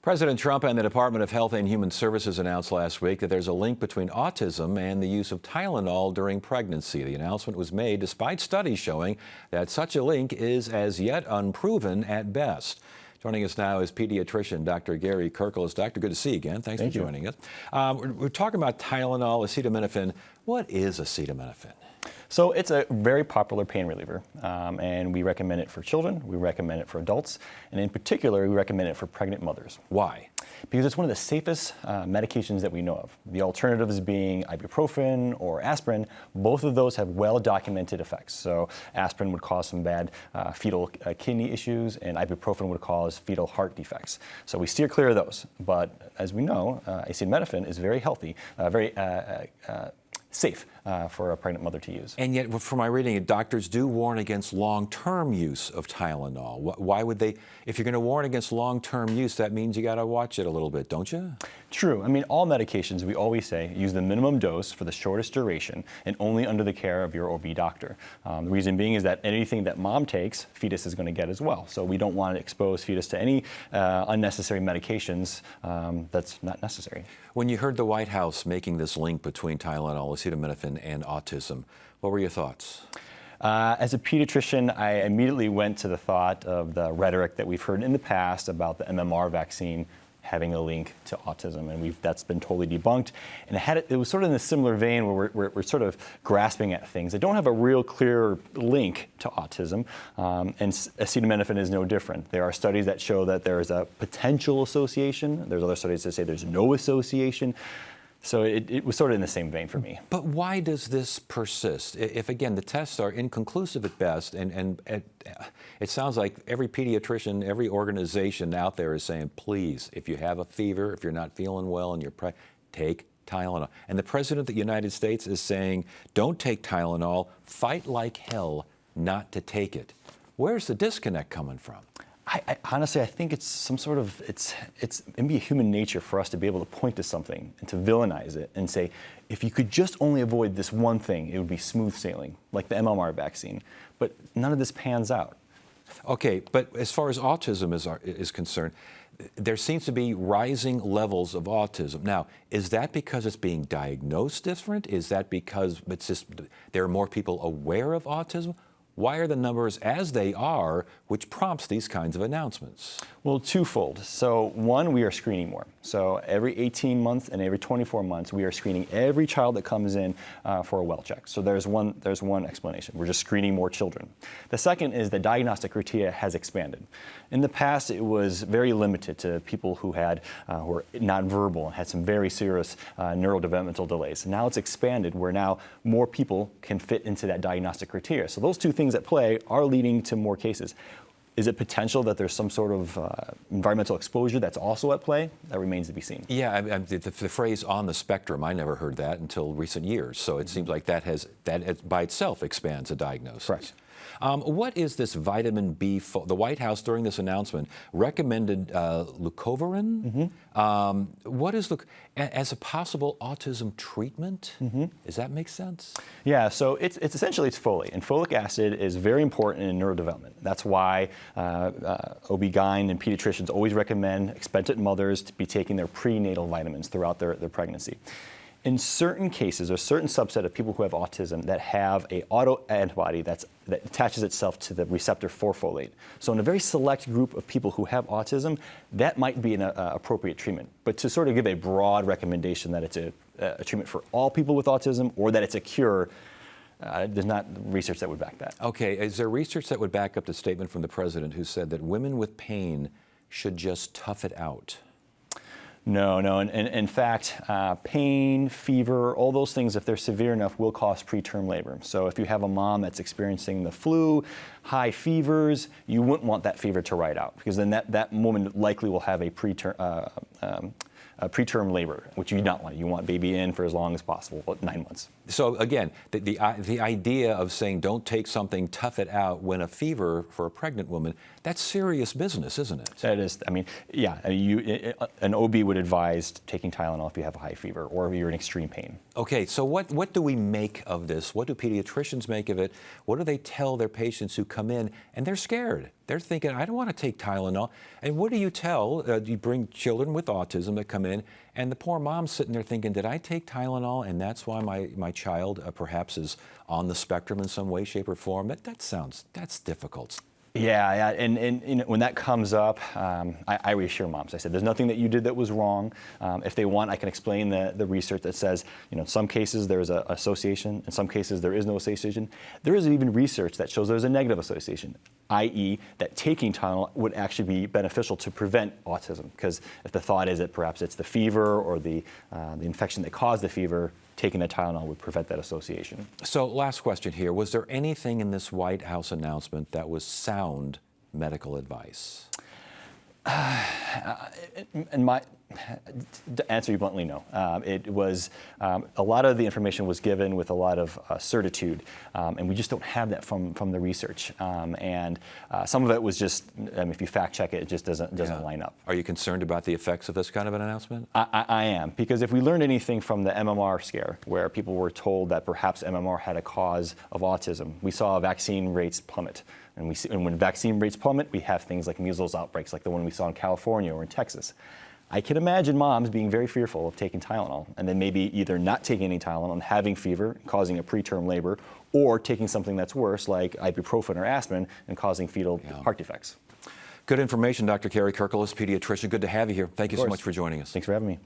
President Trump and the Department of Health and Human Services announced last week that there's a link between autism and the use of Tylenol during pregnancy. The announcement was made despite studies showing that such a link is as yet unproven at best. Joining us now is pediatrician Dr. Gary Kurkelos. Doctor, good to see you again. Thanks for joining us. We're talking about Tylenol, acetaminophen. What is acetaminophen? So it's a very popular pain reliever, and we recommend it for children, we recommend it for adults, and in particular, we recommend it for pregnant mothers. Why? Because it's one of the safest medications that we know of. The alternatives being ibuprofen or aspirin, both of those have well-documented effects. So aspirin would cause some bad fetal kidney issues, and ibuprofen would cause fetal heart defects. So we steer clear of those. But as we know, acetaminophen is very healthy, very safe for a pregnant mother to use. And yet, from my reading, doctors do warn against long-term use of Tylenol. Why would they? If you're going to warn against long-term use, that means you got to watch it a little bit, don't you? True. I mean, all medications, we always say, use the minimum dose for the shortest duration and only under the care of your OB doctor. The reason being is that anything that mom takes, fetus is going to get as well. So we don't want to expose fetus to any unnecessary medications that's not necessary. When you heard the White House making this link between Tylenol, acetaminophen, and autism, what were your thoughts? As a pediatrician, I immediately went to the thought of the rhetoric that we've heard in the past about the MMR vaccine having a link to autism, and that's been totally debunked. And it was sort of in a similar vein where we're sort of grasping at things that don't have a real clear link to autism, and acetaminophen is no different. There are studies that show that there is a potential association. There's other studies that say there's no association. So it was sort of in the same vein for me. But why does this persist? If, again, the tests are inconclusive at best, and it sounds like every pediatrician, every organization out there is saying, please, if you have a fever, if you're not feeling well, and take Tylenol. And the President of the United States is saying, don't take Tylenol, fight like hell not to take it. Where's the disconnect coming from? Honestly, I think it's some sort of, it's maybe human nature for us to be able to point to something and to villainize it and say, if you could just only avoid this one thing, it would be smooth sailing, like the MMR vaccine. But none of this pans out. Okay, but as far as autism is concerned, there seems to be rising levels of autism. Now, is that because it's being diagnosed different? Is that because it's just there are more people aware of autism? Why are the numbers as they are, which prompts these kinds of announcements? Well, twofold. So one, we are screening more. So every 18 months and every 24 months, we are screening every child that comes in for a well check. So there's one explanation. We're just screening more children. The second is the diagnostic criteria has expanded. In the past, it was very limited to people who were nonverbal and had some very serious neurodevelopmental delays. Now it's expanded where now more people can fit into that diagnostic criteria. So those two things at play are leading to more cases. Is it potential that there's some sort of environmental exposure that's also at play? That remains to be seen. Yeah, the phrase "on the spectrum," I never heard that until recent years. So it seems like that by itself expands a diagnosis. Correct. What is this vitamin B? The White House during this announcement recommended leucovorin. What is as a possible autism treatment? Does that make sense? Yeah, so it's essentially folate, and folic acid is very important in neurodevelopment. That's why OB-GYN and pediatricians always recommend expectant mothers to be taking their prenatal vitamins throughout their pregnancy. In certain cases, there's a certain subset of people who have autism that have an autoantibody that attaches itself to the receptor for folate. So in a very select group of people who have autism, that might be an appropriate treatment. But to sort of give a broad recommendation that it's a treatment for all people with autism or that it's a cure, there's not research that would back that. Okay, is there research that would back up the statement from the president who said that women with pain should just tough it out? No. In fact, pain, fever, all those things, if they're severe enough, will cause preterm labor. So if you have a mom that's experiencing the flu, high fevers, you wouldn't want that fever to ride out because then that woman likely will have a preterm preterm labor, which you do not want. You want baby in for as long as possible, 9 months. So again, the idea of saying don't take something, tough it out when a fever for a pregnant woman, that's serious business, isn't it? That is, I mean, yeah, an OB would advise taking Tylenol if you have a high fever or if you're in extreme pain. Okay, so what do we make of this? What do pediatricians make of it? What do they tell their patients who come in and they're scared? They're thinking, I don't want to take Tylenol. And what do you tell? You bring children with autism that come in, and the poor mom's sitting there thinking, did I take Tylenol and that's why my child perhaps is on the spectrum in some way, shape, or form? That's difficult. Yeah, and you know, when that comes up, I reassure moms. I said, there's nothing that you did that was wrong. If they want, I can explain the research that says, you know, in some cases there's an association, in some cases there is no association. There is even research that shows there's a negative association, i.e. that taking Tylenol would actually be beneficial to prevent autism. Because if the thought is that perhaps it's the fever or the infection that caused the fever, taking a Tylenol would prevent that association. So last question here. Was there anything in this White House announcement that was sound medical advice? To answer you bluntly, no. It was a lot of the information was given with a lot of certitude, and we just don't have that from the research. And some of it was just, if you fact check it, it just doesn't line up. Are you concerned about the effects of this kind of an announcement? I am, because if we learned anything from the MMR scare, where people were told that perhaps MMR had a cause of autism, we saw vaccine rates plummet. And when vaccine rates plummet, we have things like measles outbreaks, like the one we saw in California or in Texas. I can imagine moms being very fearful of taking Tylenol, and then maybe either not taking any Tylenol and having fever, causing a preterm labor, or taking something that's worse, like ibuprofen or aspirin, and causing fetal heart defects. Good information, Dr. Kerry Kirkles, pediatrician. Good to have you here. Thank you so much for joining us. Thanks for having me.